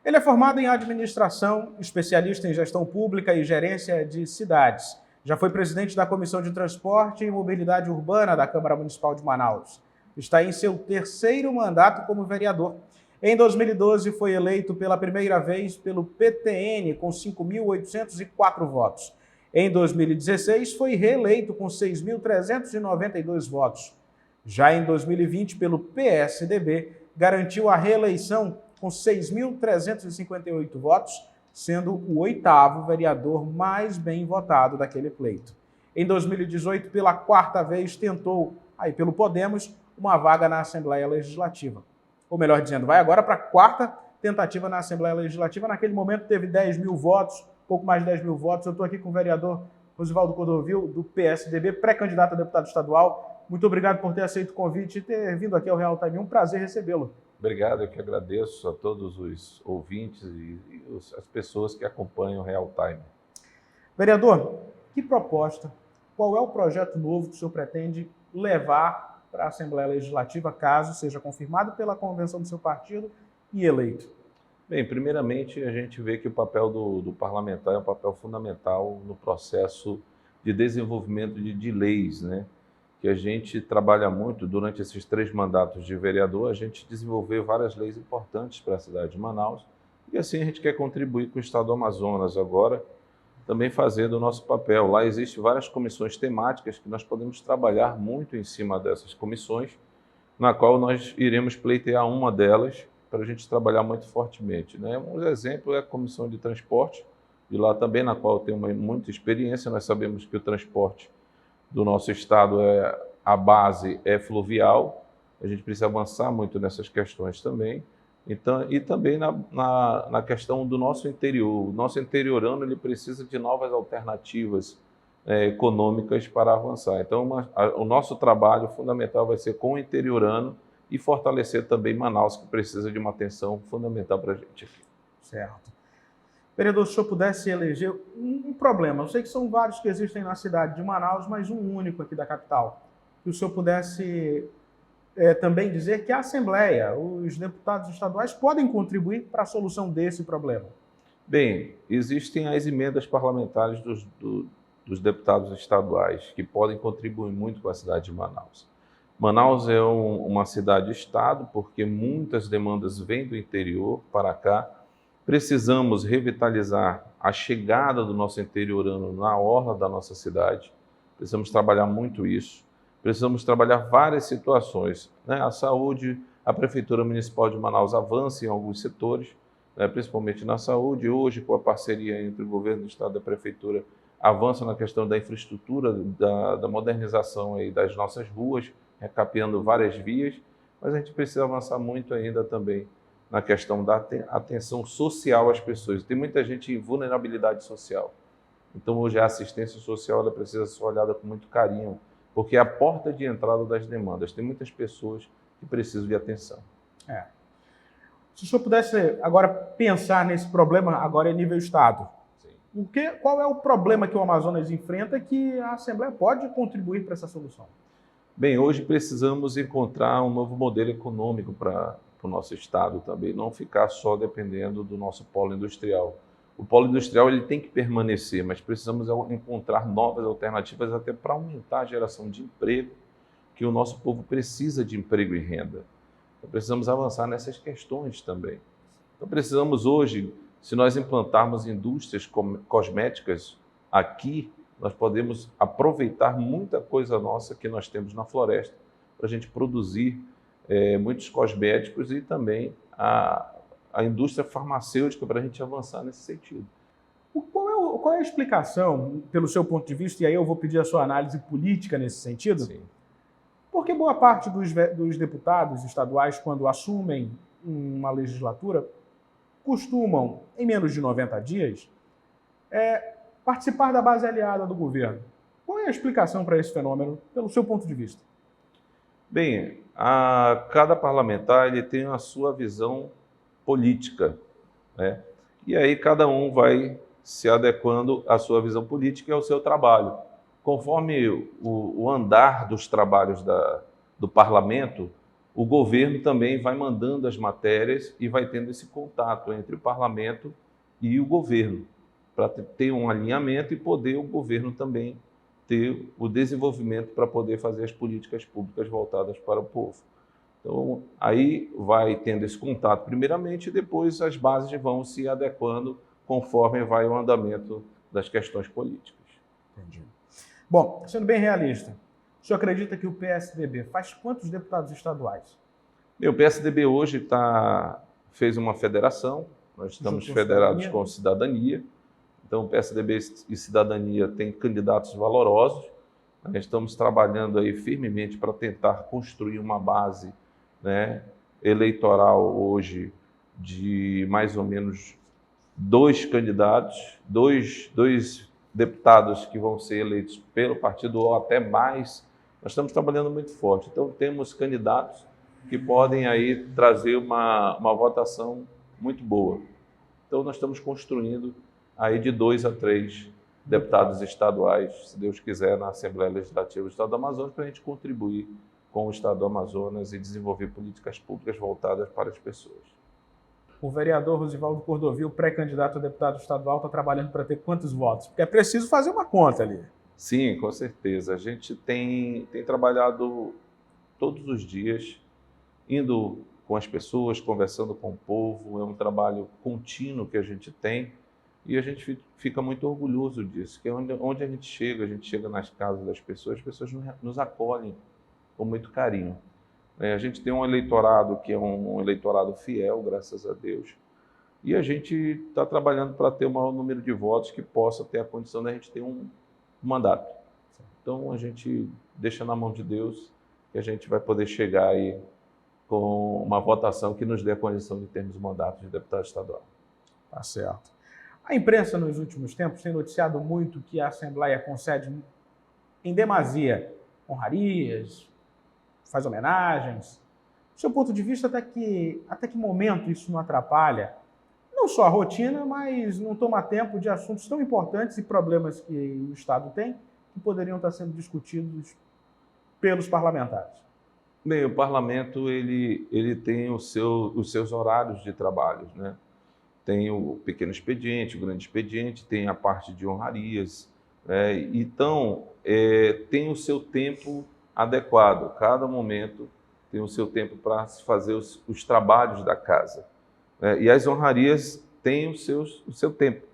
Ele é formado em administração, especialista em gestão pública e gerência de cidades. Já foi presidente da Comissão de Transporte e Mobilidade Urbana da Câmara Municipal de Manaus. Está em seu terceiro mandato como vereador. Em 2012, foi eleito pela primeira vez pelo PTN com 5.804 votos. Em 2016, foi reeleito com 6.392 votos. Já em 2020, pelo PSDB, garantiu a reeleição com 6.358 votos, sendo o oitavo vereador mais bem votado daquele pleito. Em 2018, pela quarta vez, tentou, pelo Podemos, uma vaga na Assembleia Legislativa. Ou melhor dizendo, vai agora para a quarta tentativa na Assembleia Legislativa. Naquele momento teve 10 mil votos, pouco mais de 10 mil votos. Eu estou aqui com o vereador Rosivaldo Cordovil, do PSDB, pré-candidato a deputado estadual. Muito obrigado por ter aceito o convite e ter vindo aqui ao Real Time. Um prazer recebê-lo. Obrigado, eu que agradeço a todos os ouvintes e as pessoas que acompanham o Real Time. Vereador, que proposta, qual é o projeto novo que o senhor pretende levar para a Assembleia Legislativa, caso seja confirmado pela convenção do seu partido e eleito? Bem, primeiramente a gente vê que o papel do parlamentar é um papel fundamental no processo de desenvolvimento de leis, né? Que a gente trabalha muito durante esses 3 mandatos de vereador, a gente desenvolveu várias leis importantes para a cidade de Manaus e assim a gente quer contribuir com o estado do Amazonas agora, também fazendo o nosso papel. Lá existem várias comissões temáticas que nós podemos trabalhar muito em cima dessas comissões, na qual nós iremos pleitear uma delas para a gente trabalhar muito fortemente, né? Um exemplo é a Comissão de Transporte, de lá também, na qual eu tenho muita experiência. Nós sabemos que o transporte do nosso estado, a base é fluvial, a gente precisa avançar muito nessas questões também. Então, e também na questão do nosso interior. O nosso interiorano ele precisa de novas alternativas econômicas para avançar. Então, o nosso trabalho fundamental vai ser com o interiorano e fortalecer também Manaus, que precisa de uma atenção fundamental para a gente aqui. Certo. Vereador, se o senhor pudesse eleger um problema, eu sei que são vários que existem na cidade de Manaus, mas um único aqui da capital, que o senhor pudesse também dizer que a Assembleia, os deputados estaduais podem contribuir para a solução desse problema. Bem, existem as emendas parlamentares dos deputados estaduais que podem contribuir muito com a cidade de Manaus. Manaus é uma cidade-estado porque muitas demandas vêm do interior para cá. Precisamos revitalizar a chegada do nosso interiorano na orla da nossa cidade. Precisamos trabalhar muito isso. Precisamos trabalhar várias situações, né? A saúde, a Prefeitura Municipal de Manaus avança em alguns setores, né? Principalmente na saúde. Hoje, com a parceria entre o governo do estado e a Prefeitura, avança na questão da infraestrutura, da modernização aí das nossas ruas, recapeando várias vias, mas a gente precisa avançar muito ainda também na questão da atenção social às pessoas. Tem muita gente em vulnerabilidade social. Então, hoje a assistência social ela precisa ser olhada com muito carinho, porque é a porta de entrada das demandas. Tem muitas pessoas que precisam de atenção. Se o senhor pudesse agora pensar nesse problema, agora em nível Estado, sim, qual é o problema que o Amazonas enfrenta que a Assembleia pode contribuir para essa solução? Bem, hoje precisamos encontrar um novo modelo econômico para o nosso estado também, não ficar só dependendo do nosso polo industrial. O polo industrial ele tem que permanecer, mas precisamos encontrar novas alternativas até para aumentar a geração de emprego, que o nosso povo precisa de emprego e renda. Então, precisamos avançar nessas questões também. Então, precisamos hoje, se nós implantarmos indústrias cosméticas aqui, nós podemos aproveitar muita coisa nossa que nós temos na floresta para a gente produzir muitos cosméticos e também a indústria farmacêutica para a gente avançar nesse sentido. Qual é a explicação, pelo seu ponto de vista, e aí eu vou pedir a sua análise política nesse sentido? Sim. Porque boa parte dos deputados estaduais, quando assumem uma legislatura, costumam, em menos de 90 dias, participar da base aliada do governo. Qual é a explicação para esse fenômeno, pelo seu ponto de vista? Bem, cada parlamentar ele tem a sua visão política, né? E aí cada um vai se adequando à sua visão política e ao seu trabalho. Conforme o andar dos trabalhos do parlamento, o governo também vai mandando as matérias e vai tendo esse contato entre o parlamento e o governo, para ter um alinhamento e poder o governo também ter o desenvolvimento para poder fazer as políticas públicas voltadas para o povo. Então, aí vai tendo esse contato primeiramente e depois as bases vão se adequando conforme vai o andamento das questões políticas. Entendi. Bom, sendo bem realista, o senhor acredita que o PSDB faz quantos deputados estaduais? O PSDB hoje fez uma federação, nós estamos federados com Cidadania, então o PSDB e Cidadania têm candidatos valorosos, nós estamos trabalhando aí firmemente para tentar construir uma base, né, eleitoral hoje de mais ou menos 2 candidatos, dois deputados que vão ser eleitos pelo partido ou até mais. Nós estamos trabalhando muito forte. Então, temos candidatos que podem aí trazer uma votação muito boa. Então, nós estamos construindo aí de 2 a 3 deputados estaduais, se Deus quiser, na Assembleia Legislativa do Estado do Amazonas, para a gente contribuir com o Estado do Amazonas e desenvolver políticas públicas voltadas para as pessoas. O vereador Rosivaldo Cordovil, pré-candidato a deputado estadual, está trabalhando para ter quantos votos? Porque é preciso fazer uma conta ali. Sim, com certeza. A gente tem trabalhado todos os dias, indo com as pessoas, conversando com o povo. É um trabalho contínuo que a gente tem e a gente fica muito orgulhoso disso, que é onde a gente chega nas casas das pessoas, as pessoas nos acolhem com muito carinho. A gente tem um eleitorado que é um eleitorado fiel, graças a Deus, e a gente está trabalhando para ter o maior número de votos que possa ter a condição de a gente ter um mandato. Então a gente deixa na mão de Deus que a gente vai poder chegar aí com uma votação que nos dê a condição de termos mandato de deputado estadual. Tá certo. A imprensa nos últimos tempos tem noticiado muito que a Assembleia concede em demasia honrarias, faz homenagens. Do seu ponto de vista, até que momento isso não atrapalha, não só a rotina, mas não toma tempo de assuntos tão importantes e problemas que o Estado tem, que poderiam estar sendo discutidos pelos parlamentares? Bem, o parlamento ele tem os seus horários de trabalho, né? Tem o pequeno expediente, o grande expediente, tem a parte de honrarias, né? Então, tem o seu tempo adequado. Cada momento tem o seu tempo para se fazer os trabalhos da casa. E as honrarias têm o seu tempo.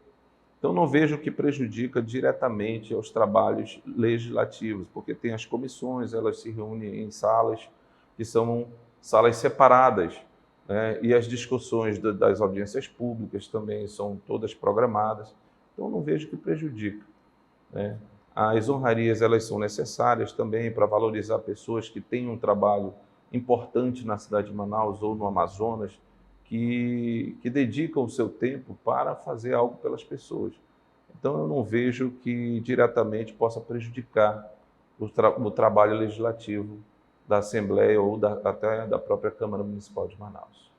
Então, não vejo que prejudica diretamente aos trabalhos legislativos, porque tem as comissões, elas se reúnem em salas que são salas separadas, né? E as discussões das audiências públicas também são todas programadas. Então, não vejo que prejudica, né? As honrarias elas são necessárias também para valorizar pessoas que têm um trabalho importante na cidade de Manaus ou no Amazonas, que dedicam o seu tempo para fazer algo pelas pessoas. Então, eu não vejo que diretamente possa prejudicar o trabalho legislativo da Assembleia ou até da própria Câmara Municipal de Manaus.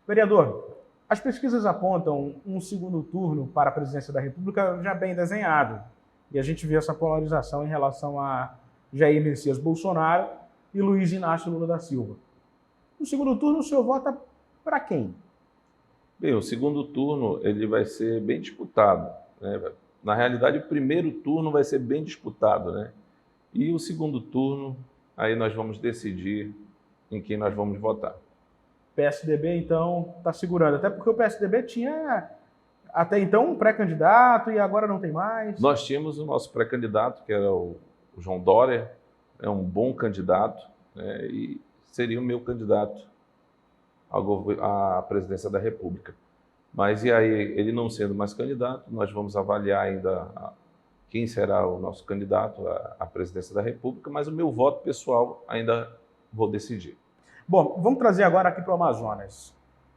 Vereador, as pesquisas apontam um segundo turno para a presidência da República já bem desenhado. E a gente vê essa polarização em relação a Jair Messias Bolsonaro e Luiz Inácio Lula da Silva. No segundo turno, o senhor vota para quem? Bem, o segundo turno ele vai ser bem disputado, né? Na realidade, o primeiro turno vai ser bem disputado, né? E o segundo turno, aí nós vamos decidir em quem nós vamos votar. O PSDB, então, está segurando. Até porque o PSDB tinha até então um pré-candidato e agora não tem mais. Nós tínhamos o nosso pré-candidato, que era o João Dória, é um bom candidato, né, e seria o meu candidato à presidência da República. Mas e aí, ele não sendo mais candidato, nós vamos avaliar ainda quem será o nosso candidato à presidência da República, mas o meu voto pessoal ainda vou decidir. Bom, vamos trazer agora aqui para o Amazonas.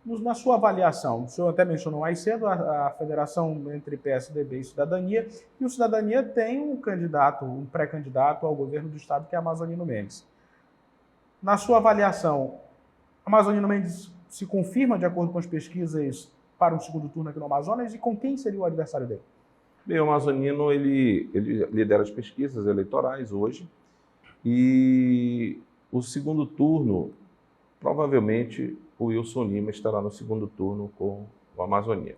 Na sua avaliação, o senhor até mencionou mais cedo a federação entre PSDB e Cidadania, e o Cidadania tem um candidato, um pré-candidato ao governo do estado, que é Amazonino Mendes. Na sua avaliação, Amazonino Mendes se confirma, de acordo com as pesquisas, para um segundo turno aqui no Amazonas, e com quem seria o adversário dele? Bem, o Amazonino ele lidera as pesquisas eleitorais hoje, e o segundo turno provavelmente o Wilson Lima estará no segundo turno com o Amazônia.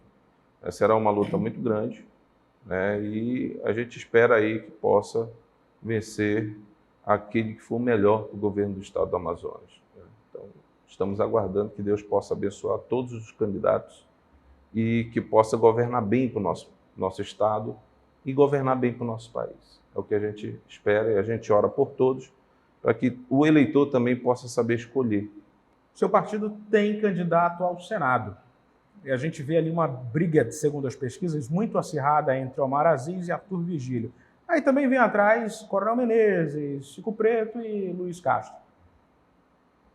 Será uma luta muito grande, né? E a gente espera aí que possa vencer aquele que for o melhor para o governo do estado do Amazonas. Então, estamos aguardando que Deus possa abençoar todos os candidatos e que possa governar bem para o nosso estado e governar bem para o nosso país. É o que a gente espera e a gente ora por todos, para que o eleitor também possa saber escolher. Seu partido tem candidato ao Senado. E a gente vê ali uma briga, segundo as pesquisas, muito acirrada entre Omar Aziz e Arthur Vigílio. Aí também vem atrás Coronel Menezes, Chico Preto e Luiz Castro.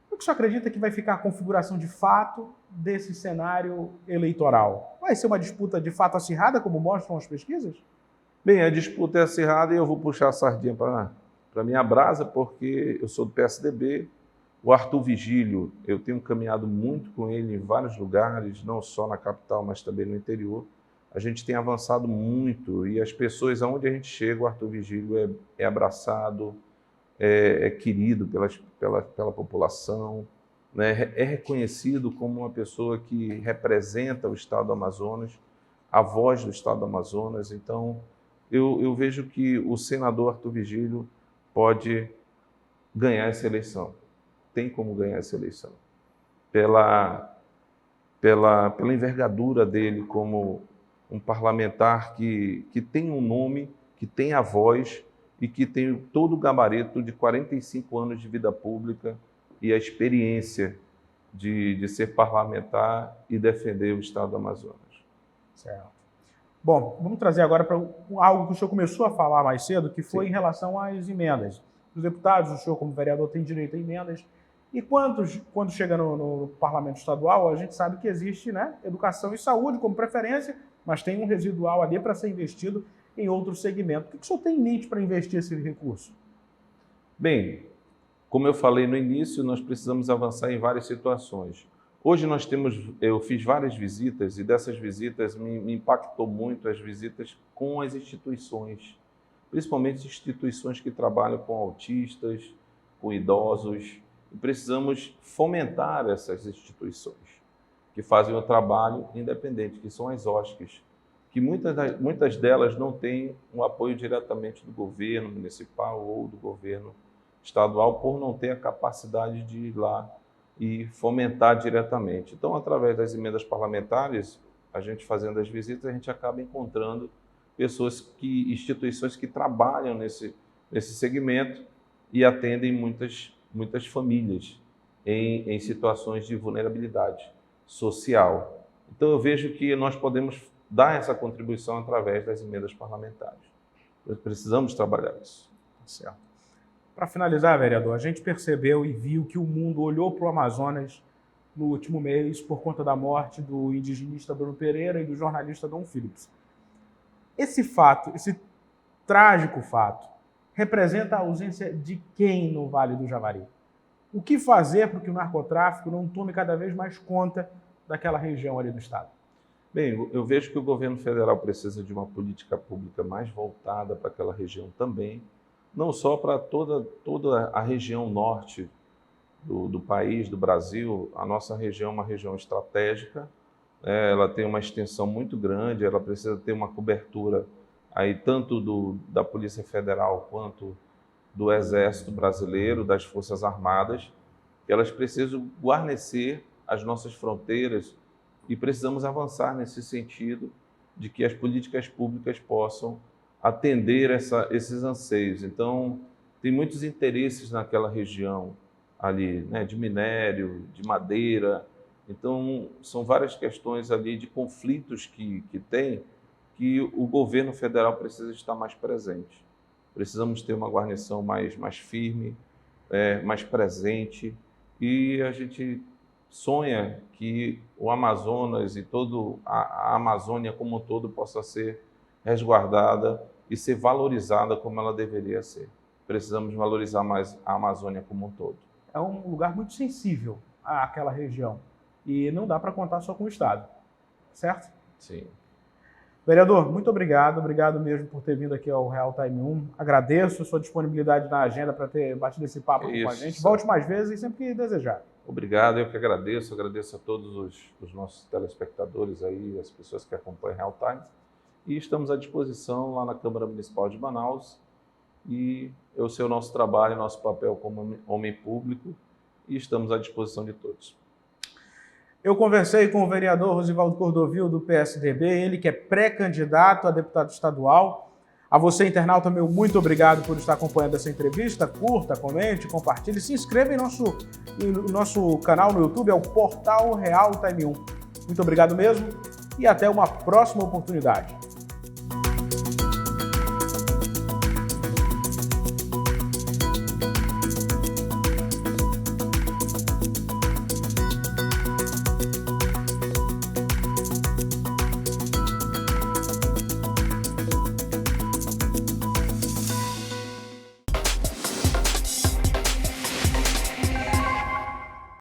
O que o senhor acredita que vai ficar a configuração de fato desse cenário eleitoral? Vai ser uma disputa de fato acirrada, como mostram as pesquisas? Bem, a disputa é acirrada e eu vou puxar a sardinha para a minha brasa, porque eu sou do PSDB. O Arthur Vigílio, eu tenho caminhado muito com ele em vários lugares, não só na capital, mas também no interior. A gente tem avançado muito e as pessoas, aonde a gente chega, o Arthur Vigílio é abraçado, é querido pela população, né? É reconhecido como uma pessoa que representa o estado do Amazonas, a voz do estado do Amazonas. Então, eu vejo que o senador Arthur Vigílio pode ganhar essa eleição. Tem como ganhar essa eleição. Pela envergadura dele como um parlamentar que tem um nome, que tem a voz e que tem todo o gabarito de 45 anos de vida pública e a experiência de ser parlamentar e defender o estado do Amazonas. Certo. Bom, vamos trazer agora para algo que o senhor começou a falar mais cedo, que foi Sim. Em relação às emendas. Os deputados, o senhor como vereador tem direito a emendas. E quando chega no parlamento estadual, a gente sabe que existe, né, educação e saúde como preferência, mas tem um residual ali para ser investido em outro segmento. O que o senhor tem em mente para investir esse recurso? Bem, como eu falei no início, nós precisamos avançar em várias situações. Hoje eu fiz várias visitas e dessas visitas me impactou muito as visitas com as instituições, principalmente instituições que trabalham com autistas, com idosos. E precisamos fomentar essas instituições que fazem o trabalho independente, que são as OSCs, que muitas delas não têm um apoio diretamente do governo municipal ou do governo estadual, por não ter a capacidade de ir lá e fomentar diretamente. Então, através das emendas parlamentares, a gente fazendo as visitas, a gente acaba encontrando instituições que trabalham nesse segmento e atendem muitas famílias em situações de vulnerabilidade social. Então, eu vejo que nós podemos dar essa contribuição através das emendas parlamentares. Nós precisamos trabalhar isso. Certo. Para finalizar, vereador, a gente percebeu e viu que o mundo olhou para o Amazonas no último mês por conta da morte do indigenista Bruno Pereira e do jornalista Dom Phillips. Esse fato, esse trágico fato, representa a ausência de quem no Vale do Javari? O que fazer para que o narcotráfico não tome cada vez mais conta daquela região ali do estado? Bem, eu vejo que o governo federal precisa de uma política pública mais voltada para aquela região também, não só para toda a região norte do país, do Brasil. A nossa região é uma região estratégica, ela tem uma extensão muito grande, ela precisa ter uma cobertura aí tanto da Polícia Federal quanto do Exército Brasileiro, das Forças Armadas. Elas precisam guarnecer as nossas fronteiras e precisamos avançar nesse sentido de que as políticas públicas possam atender esses anseios. Então, tem muitos interesses naquela região ali, né, de minério, de madeira. Então, são várias questões ali de conflitos que tem, que o governo federal precisa estar mais presente. Precisamos ter uma guarnição mais firme, mais presente, e a gente sonha que o Amazonas e toda a Amazônia como um todo possa ser resguardada e ser valorizada como ela deveria ser. Precisamos valorizar mais a Amazônia como um todo. É um lugar muito sensível àquela região e não dá para contar só com o Estado, certo? Sim. Vereador, muito obrigado mesmo por ter vindo aqui ao Real Time 1. Agradeço a sua disponibilidade na agenda para ter batido esse papo com a gente. Volte mais vezes e sempre que desejar. Obrigado, eu que agradeço a todos os nossos telespectadores aí, as pessoas que acompanham Real Time, e estamos à disposição lá na Câmara Municipal de Manaus, e eu sei o nosso trabalho, nosso papel como homem público, e estamos à disposição de todos. Eu conversei com o vereador Rosivaldo Cordovil, do PSDB, ele que é pré-candidato a deputado estadual. A você, internauta, meu muito obrigado por estar acompanhando essa entrevista. Curta, comente, compartilhe, se inscreva em nosso canal no YouTube, é o Portal Real Time 1. Muito obrigado mesmo e até uma próxima oportunidade.